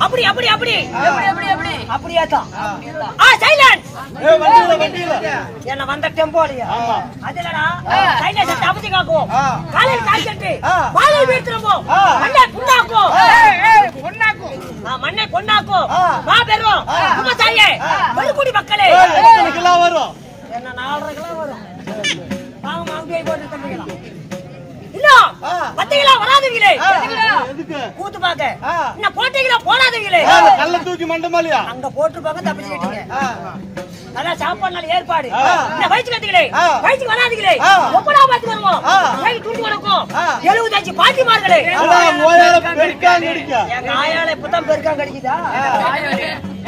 அப்படி அப்படி அப்படி எப்படி எப்படி எப்படி அப்படியே தான். சைலன்ஸ். என்ன வந்த டெம்போலியா அதுலடா சைலன்ஸ் அபதி காக்கும் காலையில் காய்ச்சிட்டு மாலை வீட்டுறோம் மண்ணை புண்ணாக்கும் மண்ணை பொண்ணாக்கும் வா பெறும் விவசாயியே பெருக்குடி மக்களே வரும் என்ன 4.5 கிலோ வரும் வாங்க மாங்கை போட்டு தம்பிக்கலாம் இல்ல 10 கிலோ வராதீங்களே கூத்து பாக்க என்ன போட்டீங்களா போடாதீங்களே கல்ல தூக்கி மண்டமாலியா அங்க போட்டுப்பாங்க தப்பிச்சிட்டீங்க நல்லா சாப்பாடுனால ஏற்பாடு என்ன வயிற்று கட்டிங்களே வயிற்று வராதீங்களே எப்படா பாத்து வருவோம் கை தூக்கி வரக்கும் 75 பாட்டிமார்களே மோயால பெருக்காங்க அடிக்க என் ஆயால இப்பதான் பெருக்காங்க அடிக்குதா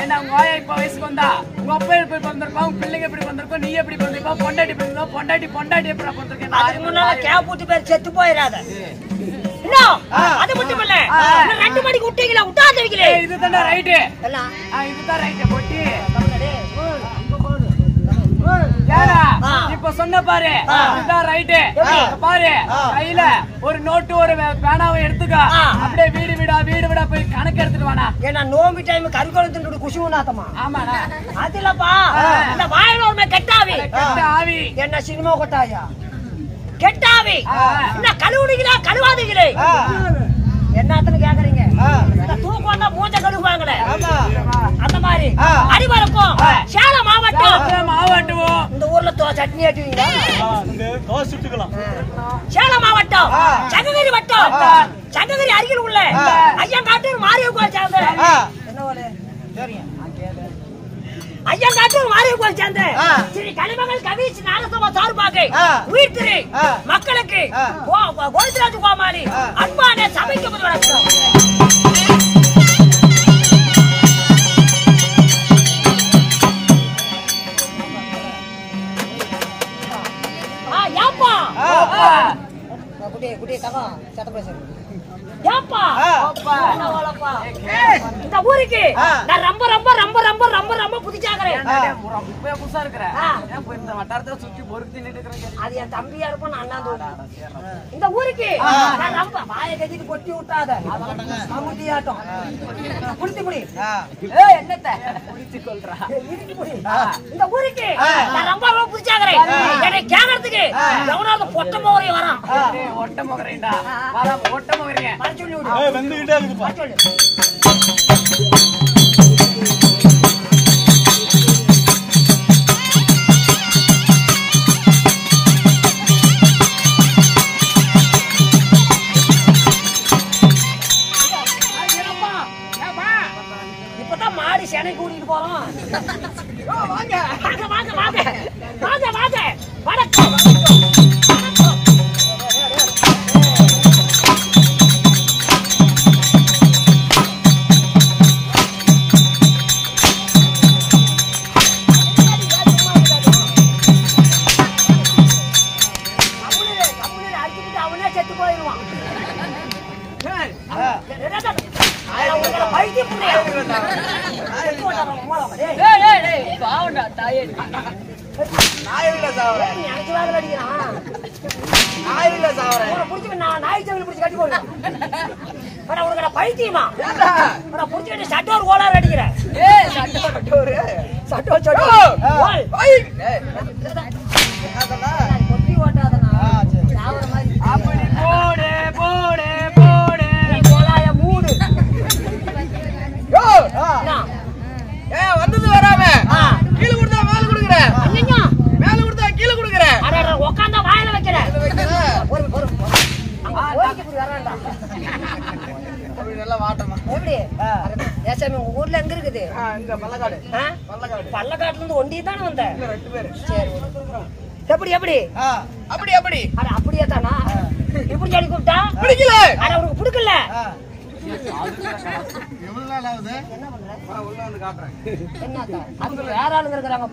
என்ன உங்க ஆயா இப்ப வயசுக்கு வந்தா உங்க அப்பா எப்படி வந்திருப்பா உங்க பிள்ளைங்க எப்படி வந்திருப்பா நீ எப்படி வந்திருப்பா பொண்டாட்டி எப்படி பொண்டாட்டி எப்படி வந்திருக்கேன் அதுக்கு முன்னால கேப்பூட்டு பேர் செத்து போயிடாத அது மட்டும் இல்ல 2 மணிக்கு விட்டீங்களா விட்டாதீங்களே இதுதான் ரைட்டு இதுதான் ரைட்டு போட்டி இப்ப சொன்ன பாரு இதுதான் ரைட்டு பாரு கையில ஒரு நோட்டு ஒரு பேனாவை எடுத்துக்க அப்படியே வீடு வீடா போய் கணக்கு எடுத்துட்டு வானா ஏன்னா நோம்பி டைம் கருக்குழந்தை குஷுநாத்தமா ஆமாடா அது இல்லப்பா இந்த வாயில ஒரு கெட்டாவி என்ன சினிமா கொட்டாயா கெட்டாவி என்ன கழுவுனீங்களா கழுவாதீங்களே என்னன்னு கேக்குறீங்க தூக்கம் வந்தா மூஞ்ச கழுவுவாங்களே அந்த மாதிரி அடிவரக்கும் சேலம் மாவட்டம் இந்த ஊர்ல சட்னி ஆட்டுவீங்களா சேலம் மாவட்டம் சங்ககிரி வட்டம் சங்ககிரி அருகில் உள்ள ஐயங்காட்டூர் மாரியம்மன் சேர்ந்த ஐயங்காட்டூர் மாரியம்மன் சேர்ந்த ஸ்ரீ கலிமகள் கவிச்சு நாகசபா சார்பாக உயிர் திரு மக்களுக்கு கோவிந்தராஜ் கோமாளி அன்பான சபைக்கு வணக்கம். இந்த ஊருக்கு நான் ரொம்ப ரொம்ப ரொம்ப ரொம்ப ரொம்ப ரொம்ப புதுச்சாக்குறேன் புதுசா இருக்கிறேன் அது என் தம்பியா இருப்போம் அண்ணா இந்த ஊருக்கு நான் ரொம்ப வாயை கட்டிட்டு கொட்டி விட்டாத மம்முட்டி ஆட்டம் குடித்து குடி என்னத்த குடித்து கொள்றா இந்த ஊருக்கு நான் ரொம்ப ரொம்ப புதுச்சாக்குறேன் என்னை கேட்கறதுக்கு எவனாவது பொட்ட மோகரை வரான் ஒட்ட மோகரேண்டா ஒட்ட மோகரீங்க சொல்லி விடு வந்துகிட்டே இருக்குப்பா சொல்லு இப்பதான் மாடி சென்னை கூட்டிட்டு போறோம் வாங்க வாங்க வாங்க வாங்க வாங்க வாங்க வணக்கம் பைத்தியமா சட்டோர் ஓலார் அடிக்கிறேன் வந்தது வராம கீழே கொடுத்தா மேல கொடுக்குறேன் மேல கொடுத்தா கீழே கொடுக்குறேன் உட்காந்தா வாயில வைக்கிறேன் ஊர்ல எங்க இருக்குது பள்ளக்காட்டுல இருந்து ஒண்டி தானே வந்த எப்படி எப்படி அப்படி அப்படி அப்படியே தானா இப்படி சொல்லி கூப்பிட்டா பிடிக்கல உனக்கு பிடிக்கல வேற ஆளுங்க இருக்கிறாங்க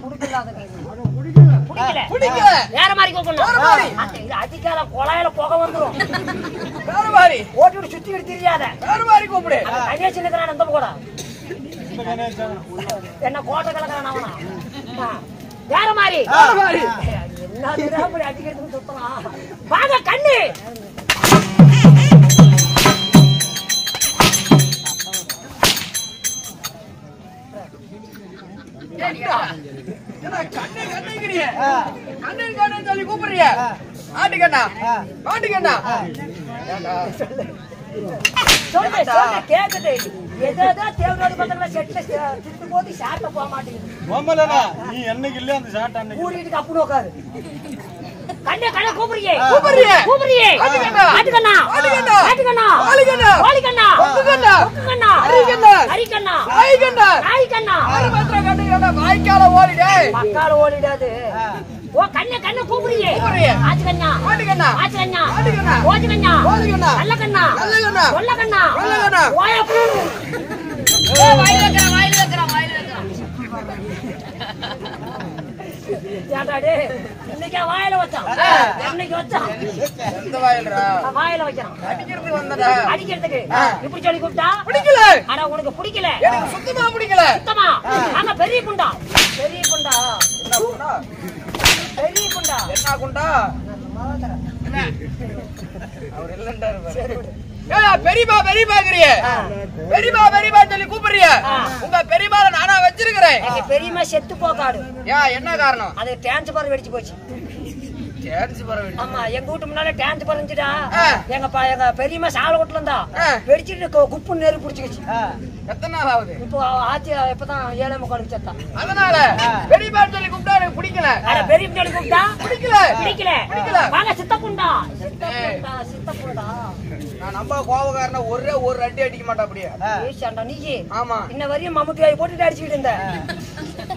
வேற மாதிரி அதிகால கொலையில புகை வந்துடும் ஓட்டு சுத்தி தெரியாத கூப்பிடு கணேசன் இருக்கிறான் அந்த கூட என்ன கோட்டை கலக்கிறான் அவனா வேற மாதிரி என்ன அடிக்கிறதுக்கு சுத்தலாம் வாங்க கண்ணு கண்ணு கண்ணுங்கிறிய கண்ணு கண்ணு சொல்லி கூப்பிடுறிய ஆட்டுக்கண்ணா ஆட்டுக்கண்ணா சொல்லு சொல்லு கேக்குது ஏதோ தேவரோட பக்கத்துல செட்ல திட்டு போது ஷார்ட்ட போக மாட்டேங்குது ஓமலடா நீ என்னைக்கு இல்ல அந்த ஷார்ட் அன்னைக்கு கூடிட்டு கப்புன உட்காரு கண்ணே கண்ணே கூப்பிடுறியே ஆட்டுக்கண்ணா ஆட்டுக்கண்ணா ஆட்டுக்கண்ணா ஆட்டுக்கண்ணா ஆட்டுக்கண்ணா கோழிக்கண்ணா கொக்குக்கண்ணா கொக்குக்கண்ணா ஹரிக்கண்ணா ஹரிக்கண்ணா நாய்க்கண்ணா நாய்க்கண்ணா ஹரிமந்திர கண்ணுக்கண்ணா வாய்க்கால ஓடிடே மக்கால ஓடிடாது ஓ கண்ணே கண்ணே கூப்பிடுறியே ஆட்டுக்கண்ணா ஆட்டுக்கண்ணா ஆட்டுக்கண்ணா ஆட்டுக்கண்ணா ஓட்டுக்கண்ணா ஓட்டுக்கண்ணா நல்லக்கண்ணா நல்லக்கண்ணா கொல்லக்கண்ணா கொல்லக்கண்ணா ஓய வாயில வைக்கறா யாடாடே இன்னைக்கு வாயில வச்சான் இன்னைக்கு வச்சான் எந்த வாயில்ரா வாயில வைக்கறான் அடிக்கிறதுக்கு வந்தடா அடிக்கிறதுக்கு இப்படி சொல்லி கூப்பிட்டா பிடிக்கல ஆனா உனக்கு பிடிக்கல எனக்கு சுத்தமா பிடிக்கல சுத்தமா ஆனா பெரிய குண்டா பெரிய குண்டா பெரிய குண்டா என்ன குண்டா அவர் இல்லன்றாரு பெரியமா பெரியமாங்கறிய பெரியமா சொல்லி கூப்பிடுறிய உங்க பெரியமால நானா வச்சிருக்கிறேன் எங்க பெரியம்மா செத்து போகாடு என்ன காரணம் அது டிரான்ஸ்பர் வெடிச்சு போச்சு ஆமா எங்க வீட்டு முன்னால டிரான்ஸ்பர் இருந்துடா எங்க பெரியம்மா சாலை வீட்டுல இருந்தா வெடிச்சிட்டு குப்பு நெருப்பு பிடிச்சிக்கிச்சு எத்தனை நாள் ஆகுது இப்போ ஆச்சு இப்பதான் 7:45 செத்தா அதனால பெரியமா சொல்லி கூப்பிட்டா எனக்கு பிடிக்கல பெரிய சொல்லி கூப்பிட்டா பிடிக்கல வாங்க சித்தப்புண்டா சித்தப்புண்டா நான் நம்ம கோவக்காரன ஒரு அடி அடிக்க மாட்டா அப்படியே ஏஷாண்டா நீ ஆமா இன்ன வரையும் மம்முட்டி வாய் போட்டுட்டு அடிச்சிட்டு இருந்த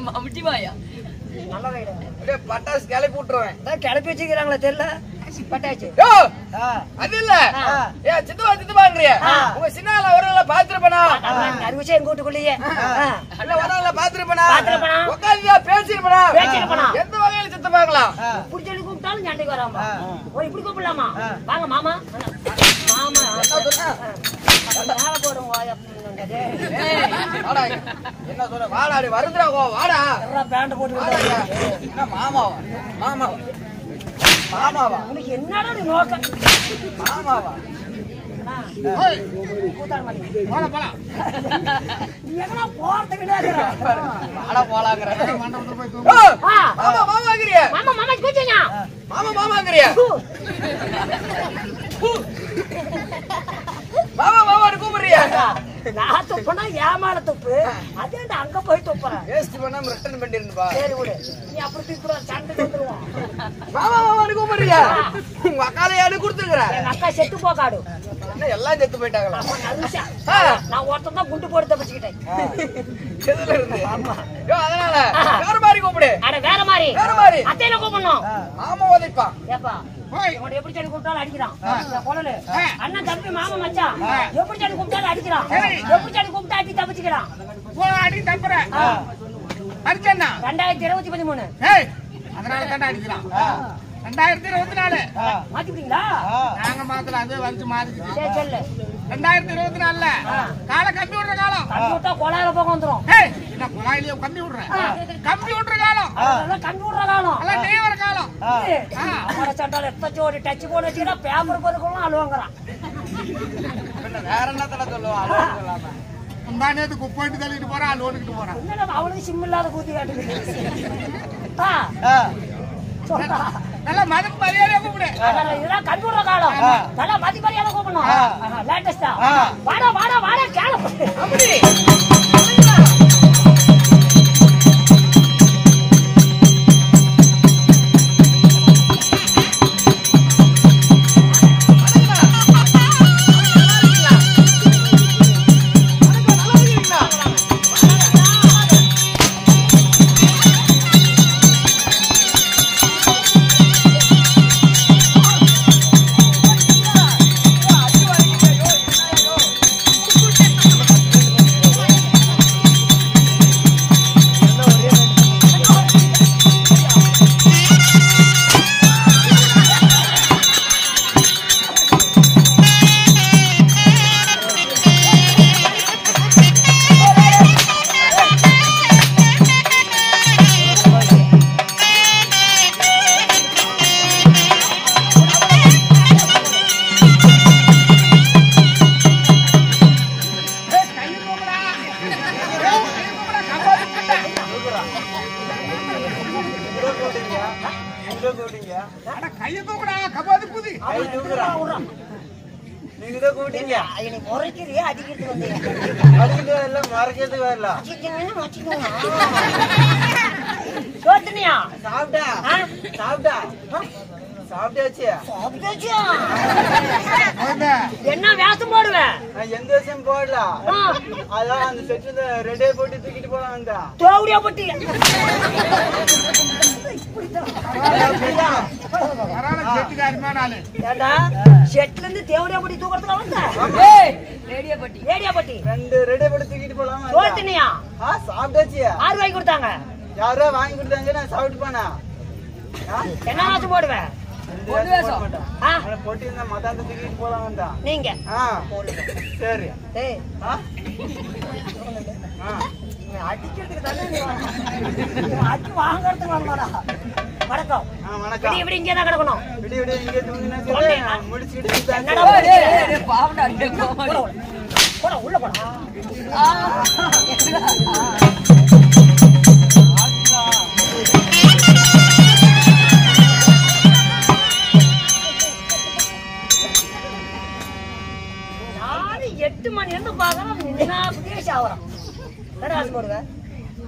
மம்முட்டி வாயா நல்ல ரைடு அப்படியே பட்டாசு கிளப்பி விட்டுருவேன் அதான் கிளப்பி வச்சுக்கிறாங்களே தெரியல பட்டாச்சு அது இல்ல சித்துவாங்கறிய உங்க சின்னால வரல பாத்துருப்பனா அறிவிச்சே எங்க வீட்டுக்குள்ளேயே இல்ல வரல பாத்துருப்பனா உட்கார்ந்து பேசிருப்பனா எந்த வகையில சித்தப்பாங்களாம் இப்படி சொல்லி கூப்பிட்டாலும் சண்டைக்கு வராமா ஓ இப்படி கூப்பிடலாமா வாங்க மாமா மாமா மேல போடும் என்ன சொல்ற வாடாடி வருதுடா வாடா பேண்ட் போட்டு என்ன மாமாவா உனக்கு என்னடா நீ நோக்க மாமாவா நான் துப்புனா ஏமால துப்பு அதே அங்க போய் துப்புறேன் வேஸ்ட் பண்ணாம ரிட்டர்ன் பண்ணிருந்தா சரி விடு நீ அப்படி தூக்குற சண்டை வந்துருவோம் மாமா மாமான்னு கூப்பிடுறியா உங்க அக்கால யாரு கொடுத்துருக்கற எங்க அக்கா செத்து போகாடு எல்லாம் செத்து போயிட்டாங்களா நான் ஒருத்தன் தான் குண்டு போட்டு தப்பிச்சுக்கிட்டேன் எதுல இருந்து அதனால வேற மாதிரி கூப்பிடு அட வேற மாதிரி அத்தையில கூப்பிடணும் மாமா உதைப்பா ஏப்பா உன்னை எப்படி சொல்லி கூப்பிட்டாலும் அடிக்கிறான் குழலு அண்ணன் தம்பி மாமா மச்சான் எப்படி சொல்லி கூப்பிட்டாலும் அடிக்கிறான் எப்படி சொல்லி கூப்பிட்டா அடி தப்பிச்சுக்கிறான் அடி தப்புற அடிச்சா 2023 அதனால தான் அடிக்கிறான் 2024 மாத்திட்டீங்களா நாங்க மாத்தல அதே வந்து மாத்திட்டு சரி சொல்லு 2024ல கால கம்ப்யூட்டர் காலம் கம்ப்யூட்டர் கொலாயில போக வந்துரும் என்ன கொலாயிலே கம்ப்யூட்டர் காலம் அதெல்லாம் கம்ப்யூட்டர் காலம் அல்ல டிரைவர் காலம் அவர சண்டால எத்தச்சோடி டச் போன் வச்சுக்கிட்டா பேப்பர் பதுக்கலாம் அழுவாங்கறான் வேற என்னத்தல சொல்லுவான் முந்தானேது குப்பைட்டு தள்ளிட்டு போறான் அலோனுக்கிட்டு போறான் என்ன அவளுக்கு சிம் இல்லாத கூத்தி காட்டுது நல்ல மதிப்பு மரியாதையா கூப்பிடு இதெல்லாம் கம்ப்யூட்டர் காலம் நல்லா மதிப்பு மரியாதை கூப்பிடணும் லேட்டஸ்டா வாடா கேளு அப்படி நீங்கதான் கூட்டிங்க. என்னை முறைக்கிறியே அடிக்கிறது வந்து அடிக்கிறது எல்லாம் மறைக்கிறது வரல. சோத்துனியா சாப்பிட்டா சாப்பிட்டா சாப்பிட்டாச்சு. என்ன வேஷம் போடுவேன்? நான் எந்த விஷயம் போடல. அதான் அந்த செட்டு ரெண்டே போட்டு தூக்கிட்டு போலாம். தோவுடியா போட்டி செட்ல இருந்து தேவடியா போட்டி தூக்கறதுல வந்த ரேடியா பட்டி ரெண்டு ரெண்டே போட்டு தூக்கிட்டு போலாம். சோத்துனியா சாப்பிட்டாச்சு. யாரு வாங்கி கொடுத்தாங்க? யாரோ வாங்கி கொடுத்தாங்க. நான் சாப்பிட்டு போனா என்ன வேஷம் போடுவேன்? போட்டு இந்த மதாந்த தூக்கிட்டு போலாம். நீங்க சரி அடிக்கிறதுக்கு தானே அடி வாங்கறதுக்கு வரமாடா. வணக்கம். வணக்கம். இப்படி இங்கதான் கிடக்கணும். விடிய விடிய இங்கே தூங்கினா முடிச்சுட்டு போட உள்ள போடா. நாலு 8 மணி இருந்து பாக்குறோம். என்ன புதிய ஆவரம் என்ன ஆசை போடுவேன்?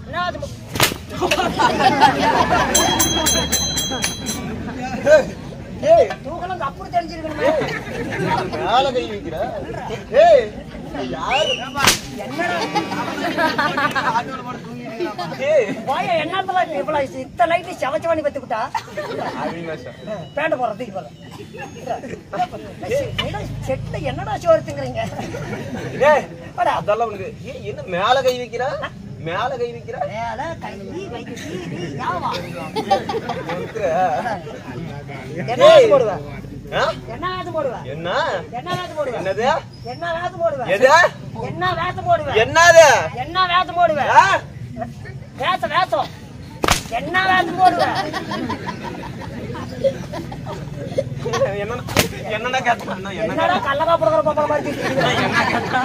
என்ன ஆசை தூக்கலாம் அப்படி தெரிஞ்சிருக்கணுமே. மேல கை வைக்கிற என்னத்துல இவ்வளவு இத்த லைட் செவச்சு பண்ணி பத்து விட்டா பேண்ட் போறதுக்கு போல செட்ல என்னடா சோறுத்துங்கிறீங்க? அதெல்லாம் உனக்கு என்ன மேல கை வைக்கிற? மேல கை வைக்கிற? மேல கை என்ன போடுவேன்? என்ன வேத்து போடுவேன்? என்ன என்ன வேத்து போடுவேன்? என்னது? என்ன வேத்து போடுவேன்? எது? என்ன வேத்து போடுவேன்? என்னது? என்ன வேத்து போடுவேன்? வேத்த வேத்தம் என்ன வேத்து போடுவேன்? என்னடா கேட்டா? என்னடா கல்லகா புடுற பாப்பா மாதிரி என்ன கேட்டா?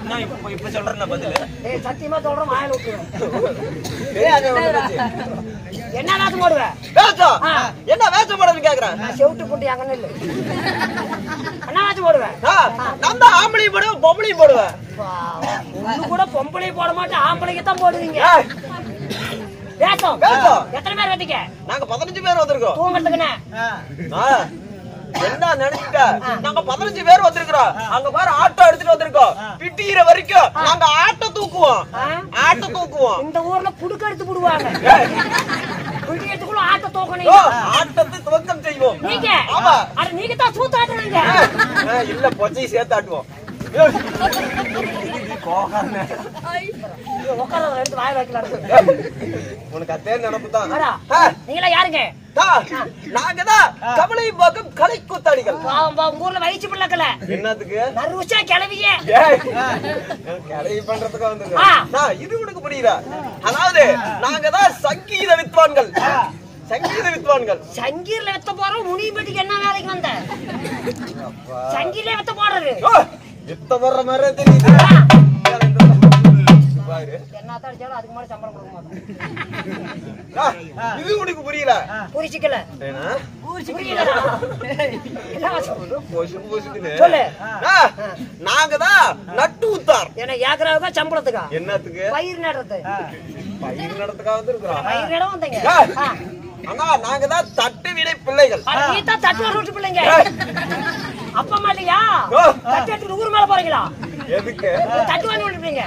நான் இப்ப சொல்றேன் பதில். ஏய் சத்தியமா சொல்றேன் வாயில விட்டுறேன். என்ன வேத்து போடுவேன்? வேச்சம் என்ன வேச்சம் போடுறேன்னு கேக்குறேன். நான் செவுட்டு புண்டி அங்கன்னு இல்ல. என்ன வேத்து போடுவேன்? நான் தான் ஆம்பளையும் போடுவேன் பொம்பளையும் போடுவேன். ஒண்ணு கூட பொம்பளையும் போட மாட்டேன் ஆம்பளைக்கு தான் போடுவீங்க. வேஷம் எத்தனை பேர் வெட்டிக்க? நாங்க 15 பேர் வந்திருக்கோம். தூங்கறதுக்குனே என்ன நினைச்சிட்ட? நாங்க 15 பேர் வந்திருக்கோம். அங்க பாரு ஆட்டோ எடுத்துட்டு வந்திருக்கோம். பிட்டிற வரைக்கும் நாங்க ஆட்டோ தூக்குவோம். ஆட்டோ தூக்குவோம். இந்த ஊர்ல புடுக்க எடுத்து புடுவாங்க. புடி எடுத்துக்குள்ள ஆட்டோ தூக்கணும். ஆட்டத்தை துவக்கம் செய்வோம். நீங்க ஆமா. அட நீங்க தான் சூத்தாட்டுறீங்க. இல்ல பொச்சை சேர்த்து ஆட்டுவோம். உட்கார்றத எடுத்து வாய் வைக்கலாம். உனக்கு அதே நினைப்பு தான். நீங்களா யாருங்க? நாங்கதான் கமலை பாக்கம் கலை கூத்தாடிகள். உங்க ஊர்ல வயிற்று பிள்ளைக்கல என்னத்துக்கு? நறுச்சா கிளவியே கிளவி பண்றதுக்கு வந்து இது உனக்கு புரியுதா? அதாவது நாங்கதான் சங்கீத வித்வான்கள். சங்கீத வித்வான்கள். சங்கீர்ல வெத்த போறோம். முனிபட்டிக்கு என்ன வேலைக்கு வந்த? சங்கீர்ல வெத்த போடுறது வித்த போடுற மாதிரி தெரியுது. என்னத்தான் அடிச்சாலும் அதுக்கு மேல சம்பளம் கொடுக்க மாட்டோம். இது உனக்கு புரியல? புரிச்சிக்கல. சொல்லு. நாங்கதான் நட்டு உத்தார். என்ன ஏக்கராவுக்கா சம்பளத்துக்கா? என்னத்துக்கு? பயிர் நடுறது. பயிர் நடத்துக்காக வந்திருக்கிறோம். பயிர் நடம் வந்தீங்க. ஆனா நாங்கதான் தட்டு விடை பிள்ளைகள். நீ தான் தட்டு விட்டு பிள்ளைங்க. அப்பா அம்மா இல்லையா? தட்டு எடுத்துட்டு ஊர் மேல போறீங்களா? எதுக்கு? தட்டு வாங்கி விட்டுருப்பீங்க.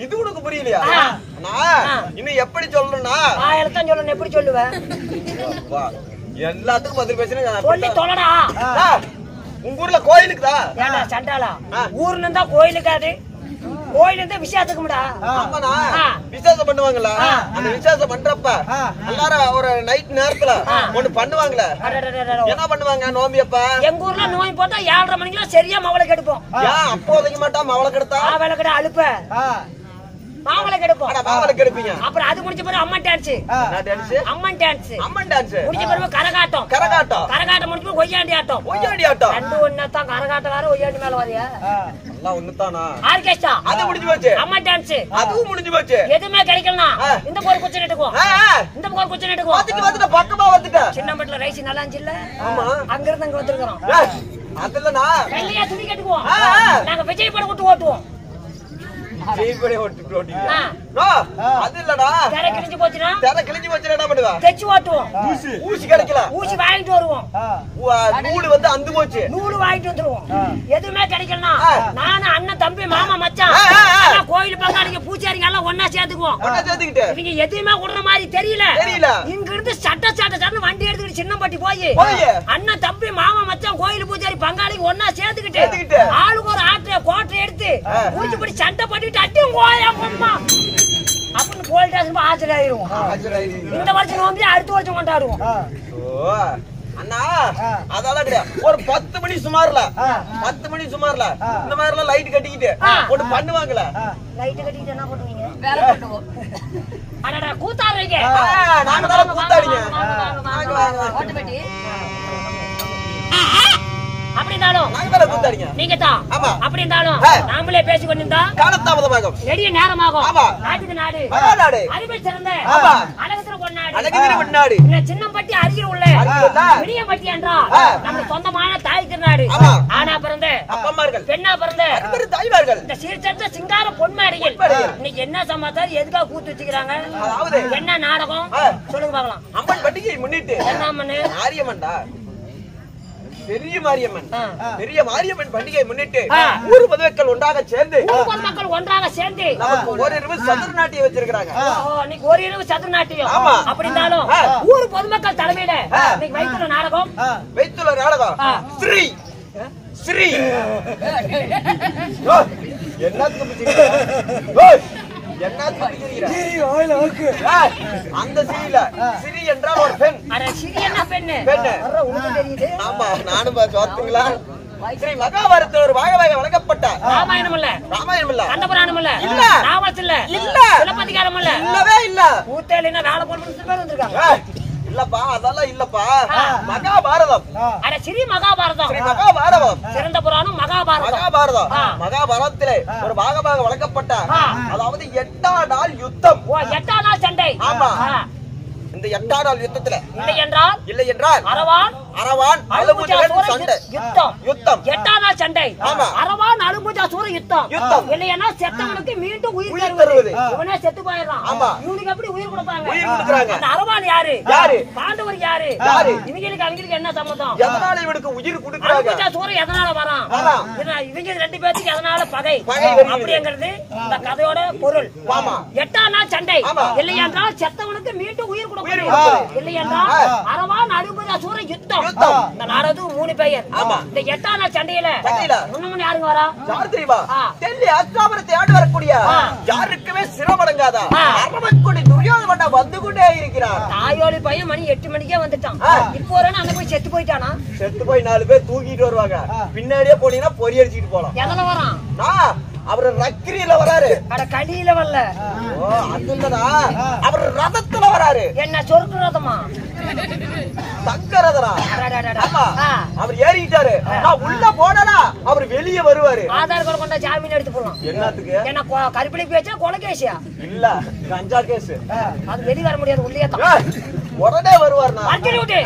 இது உனக்கு புரியலையா? இன்னும் எப்படி சொல்லணும்னா ஆயிரத்தான் சொல்லணும். எப்படி சொல்லுவேன்? எல்லாத்துக்கும் பதில் பேசுறேன். சொல்லி தொலைடா. உங்க ஊர்ல கோயிலுக்குதா? ஏண்டா சண்டாளா? ஊர்ல இருந்தா கோயிலுக்காது. கோயில இருந்தா விசேஷத்துக்கும்டா. ஆமாண்ணா. விசேஷம் பண்ணுவாங்களா? அந்த விசேஷம் பண்றப்ப எல்லாரும் ஒரு நைட் நேரத்துல ஒண்ணு பண்ணுவாங்களே. என்ன பண்ணுவாங்க? நோம்பியப்ப எங்க ஊர்ல நோய் போட்டா 7:30 மணிக்கெல்லாம் சரியா மவளை கெடுப்போம். ஏன் அப்போ வைக்க மாட்டா? மவளை கெடுத்தா மவளை கெட அழுப்ப மாவளை கெடுப்போம். மாவளை கெடுப்பீங்க. அப்புறம் அது முடிஞ்ச பிறகு அம்மன் டான்ஸ். அம்மன் டான்ஸ். அம்மன் டான்ஸ் முடிஞ்ச பிறகு கரகாட்டம். கரகாட்டம். கரகாட்டம் முடிஞ்ச பிறகு ஒய்யாண்டி ஆட்டம். ஒய்யாண்டி ஆட்டம். ரெண்டு ஒண்ணாதான். கரகாட்டக்கார ஒய்யாண்டி மேல வரியா? எல்லாம் ஒண்ணுதானா? ஆர்கெஸ்ட்ரா அது முடிஞ்சு போச்சு. அம்மன் டான்ஸ் அதுவும் முடிஞ்சு போச்சு. எதுவுமே கிடைக்கலனா இந்த போர் குச்சி நட்டுக்குவோம். இந்த போர் குச்சி நட்டுக்குவோம். வந்துட்டு பக்கமா வந்துட்ட. சின்னம்பட்டில ரைஸ் நல்லா இருந்துச்சு இல்ல? அங்க இருந்து அங்க வந்திருக்கோம். அதுலனா வெள்ளையா நாங்க துணி கட்டுக்குவோம் நாங்க விஜய் படம் விட்டு ஓட்டுவோம் ஜெயிப்படே ஓட்டு ஓட்டிங்க நோ அது இல்லடா தர கிழிஞ்சு போச்சுனா என்ன பண்ணுவ தெச்சு ஓட்டுவோம் ஊசி கிடைக்கல ஊசி வாங்கிட்டு வருவோம் நூல் வந்து அந்து போச்சு நூல் வாங்கிட்டு வந்துருவோம் எதுவுமே கிடைக்கலனா நானும் அண்ணன் தம்பி மாமா மச்சான் கோயில் பங்காளிங்க பூச்சாரிங்க எல்லாம் ஒண்ணா சேர்ந்துக்குவோம் இவங்க எதுவுமே விடுற மாதிரி தெரியல இங்க இருந்து சட்ட வண்டி எடுத்துக்கிட்டு சின்னம்பட்டி போய் அண்ணன் தம்பி மாமா மச்சான் கோயில் பூச்சாரி பங்காளிங்க ஒண்ணா சேர்த்துக்கிட்டு ஆளுக்கு ஒரு ஆட்டை கோட்டை எடுத்து பூச்சி படி சண்டை பண்ணிட்டு அட்டியும் கோயம்மா அப்படின்னு போலீஸ் ஸ்டேஷன் ஆச்சரியம் இந்த வருஷம் நோம்பி அடுத்த வருஷம் கொண்டாடுவோம் அண்ணா அதெல்லாம் கிடையாது ஒரு 10 மணி சுமார்ல இந்த மாதிரி எல்லாம் லைட் கட்டிக்கிட்டு ஒண்ணு பண்ணுவாங்கல்ல லைட் கட்டிக்கிட்டு என்ன பண்ணுவீங்க வேலை பண்ணுவோம் அடடா கூத்தாடுறீங்க நாங்க தான் கூத்தாடிங்க ஆட்டோமேட்டிக் அப்படினாலும் நாங்க கூத்தாடிங்க நீங்க தான் அப்படி இருந்தாலும் நாமளே பேசி கொண்டிருந்தா காலதாமதமாகும் நெடிய நேரமாகும் நாட்டுக்கு நாடு நாடு அறிவில் சிறந்த அழகத்திர பொன்னாடு இந்த சின்னம்பட்டி அருகில் உள்ள விடியம்பட்டி என்றால் நம்ம சொந்தமான தாய் திருநாடு ஆனா பிறந்த அப்பம்மார்கள் பெண்ணா பிறந்த தாய்மார்கள் இந்த சீர்திருத்த சிங்கார பொன்மேடையில் இன்னைக்கு என்ன சமாச்சாரம் எதுக்காக கூத்து வச்சுக்கிறாங்க என்ன நாடகம் சொல்லுங்க பார்க்கலாம் அம்மன் பண்டிகையை முன்னிட்டு என்ன அம்மன் மாரியம்மன்டா பெரிய மாரியம்மன் பண்டிகையை முன்னிட்டு ஊர் பொதுமக்கள் ஒன்றாக சேர்ந்து நமக்கு ஓரிரவு சதுர் நாட்டியம் வச்சிருக்காங்க இன்னைக்கு ஓரிரவு சதுர் நாட்டியம் அப்படி இருந்தாலும் ஊர் பொதுமக்கள் தலைமையில இன்னைக்கு வைத்துள்ள நாடகம் ஸ்ரீ அந்த சிறியில சிறி என்றால் ஒரு பெண் ஆமா நானும் பார்த்தீங்களா ஸ்ரீ மகாபாரதத்தில் ஒரு வாகவாக வழங்கப்பட்ட ராமாயணம் இல்ல கண்டபுராணம் இல்ல ராவணம் இல்ல சிலப்பதிகாரம் இல்லவே இல்ல ஊத்தேலினா வேலை போட்டு பேர் வந்திருக்காங்க இல்லப்பா அதெல்லாம் இல்லப்பா மகாபாரதம் அட ஸ்ரீ மகாபாரதம் சிறந்த புராணம் மகாபாரதத்திலே ஒரு பாகமாக வழங்கப்பட்ட அதாவது 8ஆம் நாள் யுத்தம் 8ஆம் நாள் சண்டை ஆமா இந்த 8ஆம் நாள் யுத்தத்துல இல்லை என்றால் அரவான் அலும்புஜாசூர சண்டை யுத்தம் 8ஆம் நாள் சண்டை அரவான் அலும்புஜாசூர யுத்தம் இல்லைன்னா செத்தவனுக்கு மீண்டும் உயிர் தருவது இவனே செத்து போயிடுறான் இவனுக்கு எப்படி உயிர் கொடுப்பாங்க அந்த அரவான் யாரு பாண்டவர் யாரு இவங்களுக்கு என்ன சம்பந்தம் எதனால இவனுக்கு உயிர் கொடுக்கறாங்க அலும்புஜாசூர எதனால வரான் இவங்க ரெண்டு பேருக்கு எதனால பகை அப்படிங்கிறது இந்த கதையோட பொருள் 8ஆம் நாள் சண்டை இல்லை என்றால் செத்தவனுக்கு மீண்டும் உயிர் கொடுப்பாங்க இல்லை என்றால் அரவான் அலும்புஜாசூர யுத்தம் இந்த நாடகம் 3 பெயர் இந்த 8ஆம் நாள் சண்டையில முன்ன யாருங்க வரா யார் தெரியுமா டெல்லி அஸ்தாபரத்தை ஆண்டு வரக்கூடிய யாருக்குமே சிரமடங்காதா அரவக்குடி துரியோதன வந்து கொண்டே இருக்கிறார் தாயோலி பையன் மணி 8 மணிக்கே வந்துட்டான் இப்போ வரணும் அந்த போய் செத்து போயிட்டானா செத்து போய் 4 பேர் தூக்கிட்டு வருவாங்க பின்னாடியே போனீங்கன்னா பொறி அடிச்சிட்டு போலாம் எதல வரான் அவர் ரக்கிரியில வராரு அட கடியில வரல அதுலடா அவர் ரதத்துல வராரு என்ன சொர்க்க ரதமா தங்க ரதரா ஆமா அவர் ஏறிட்டாரு நான் உள்ள போனனா அவர் வெளியே வருவாரு ஆதார் கார்டு கொண்ட ஜாமீன் எடுத்து போலாம் என்னத்துக்கு என்ன கருப்பிலை பேச்சா கொலை கேஸா இல்ல கஞ்சா கேஸ் அது வெளிய வர முடியாது உள்ளே தான் உடனே வருவார் நான் அடிச்சு விட்டு